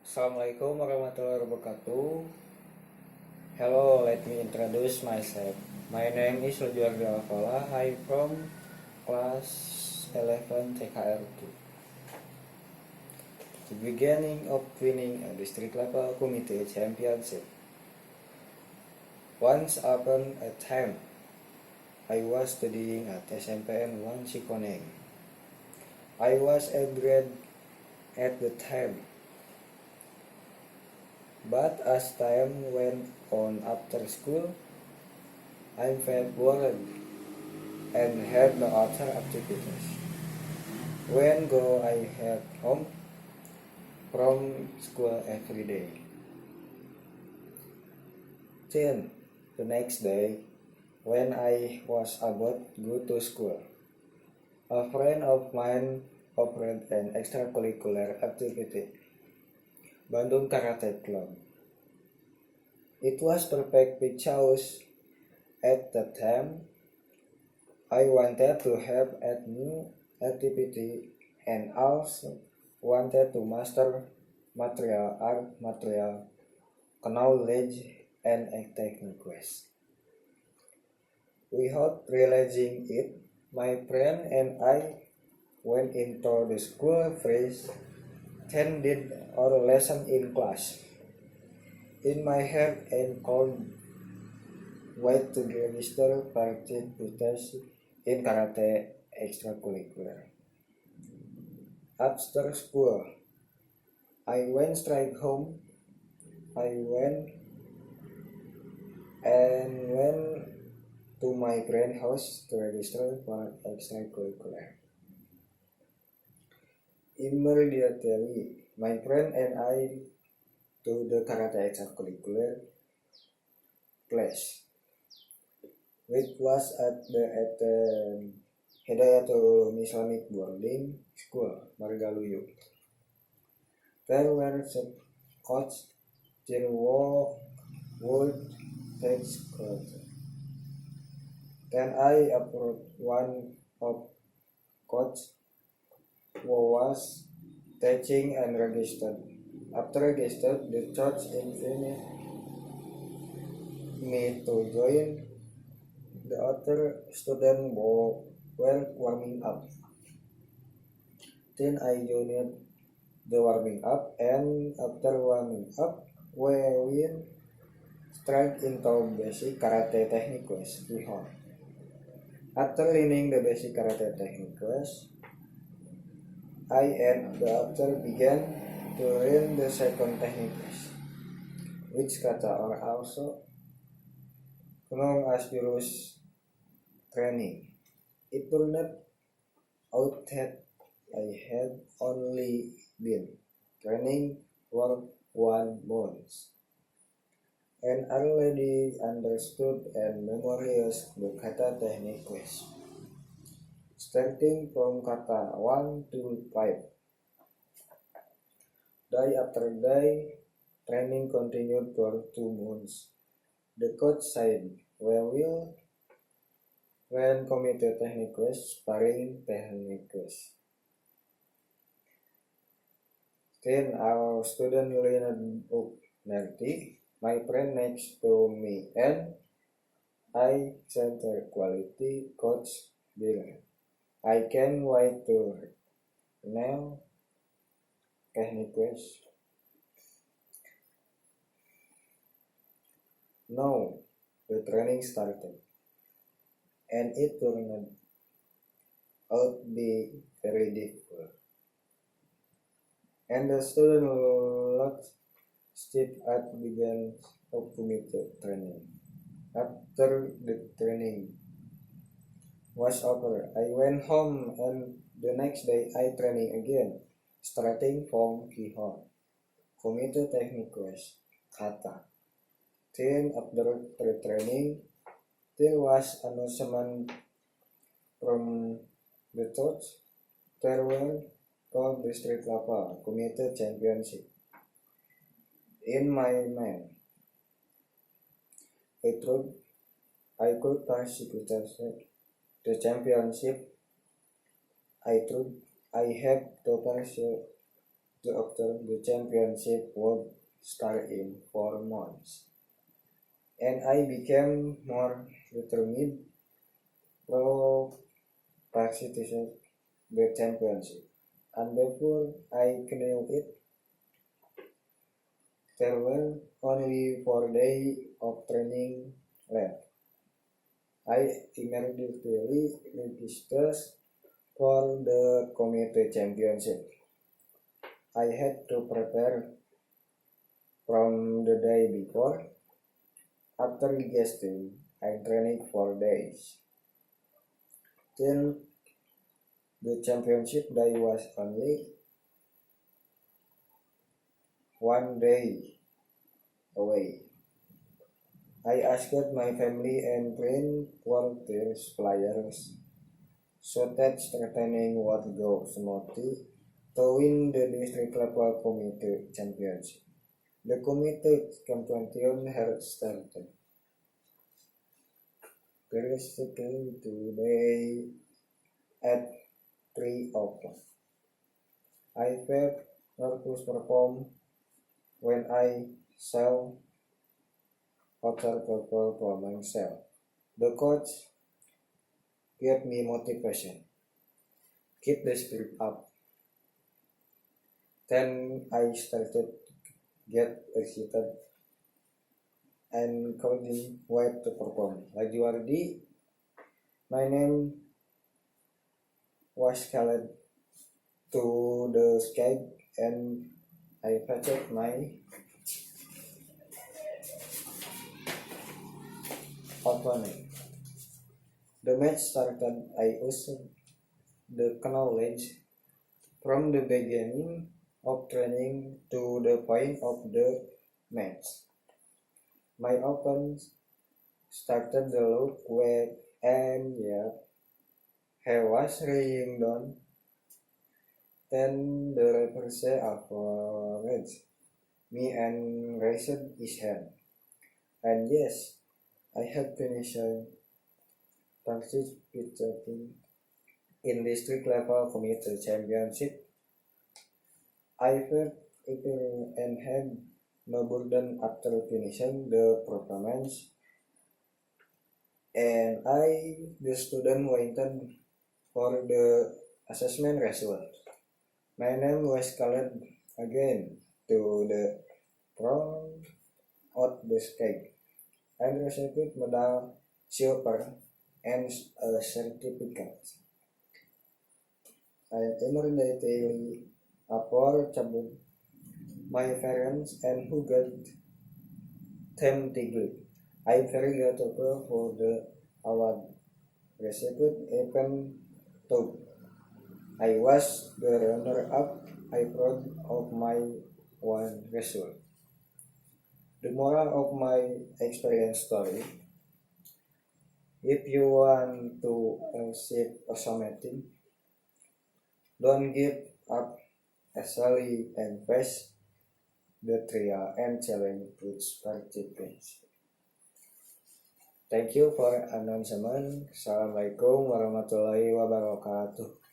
Assalamualaikum warahmatullahi wabarakatuh. Hello, let me introduce myself. My name is Lujuardi Alfala. I'm from class 11 TKR2. The beginning of winning a district level committee championship. Once upon a time, I was studying at SMPN 1 Cikoneng. I was a grade at the time. But as time went on after school, I felt bored and had no other activities. When go I head home from school every day. Then the next day, when I was about to go to school, a friend of mine offered an extracurricular activity, Bandung Karate Club. It was perfect because at the time I wanted to have a new activity and also wanted to master art material, knowledge, and a techniques. Without realizing it, my friend and I went into the school first, then did our lesson in class. In my head and cold wait to register participation in karate extracurricular. After school, I went straight home. I went to my friend's house to register for extracurricular. Immediately, my friend and I to the karate extracurricular class, which was at the Hidayatul Islamic Boarding School, Margaluyu. There were some coach Jinwo would take course. Then I approached one of coach who was teaching and registered. After registered, the church invited me to join the other student who were warming up. Then I joined the warming up, and after warming up, we went straight into basic karate techniques. After learning the basic karate techniques, I and the other began to learn the second techniques, which kata are also known as jurus training. It turned out that I had only been training for 1 month and already understood and memorized the kata techniques. Starting from kata 1 to 5. Day after day, training continued for 2 months. The coach said, "We will when committed techniques, sparring techniques." Then our student learned Nerti, my friend next to me, and I center quality coach Bill. I can't wait to learn techniques. Now the training started, and it turned out be very difficult. And the student looked stiff at the beginning of committed training. After the training was over, I went home, and the next day I training again, starting from Kihon. Committed techniques, kata. Then after the training, there was announcement from the church. There were called district level committed championship. In my mind, I thought I could participate the championship. I thought I had to participate after the championship would start in 4 months, and I became more determined to participate the championship. And before I knew it, there were only 4 days of training left. I immediately registered for the community championship. I had to prepare from the day before. After registering, I trained for days. Till the championship day was only 1 day away. I asked my family and friends for their players so that strengthening would go smoothly to win the district level committee championship. The committee competition had started. Realistically, today at 3 o'clock. I felt nervous perform when I saw other people for myself. The coach gave me motivation. Keep the spirit up. Then I started to get excited and couldn't wait to perform. Like you already, my name was called to the sky and I patched my opponent. The match started. I used the knowledge from the beginning of training to the point of the match. My opponent started the look with and yeah, he was laying down. Then the referee acknowledged me and raised his hand. And yes, I had finished participating in district level community championship. I felt eager and had no burden after finishing the performance, and the student, waited for the assessment result. My name was called again to the front of the stage and received medal, silver, and a certificate. I immediately approached my parents and who got them tightly. I am very grateful for the award received even though I was the runner-up. I proud of my one result. The moral of my experience story: if you want to achieve something, don't give up easily and face the trial and challenge with participants. Thank you for announcement. Assalamualaikum warahmatullahi wabarakatuh.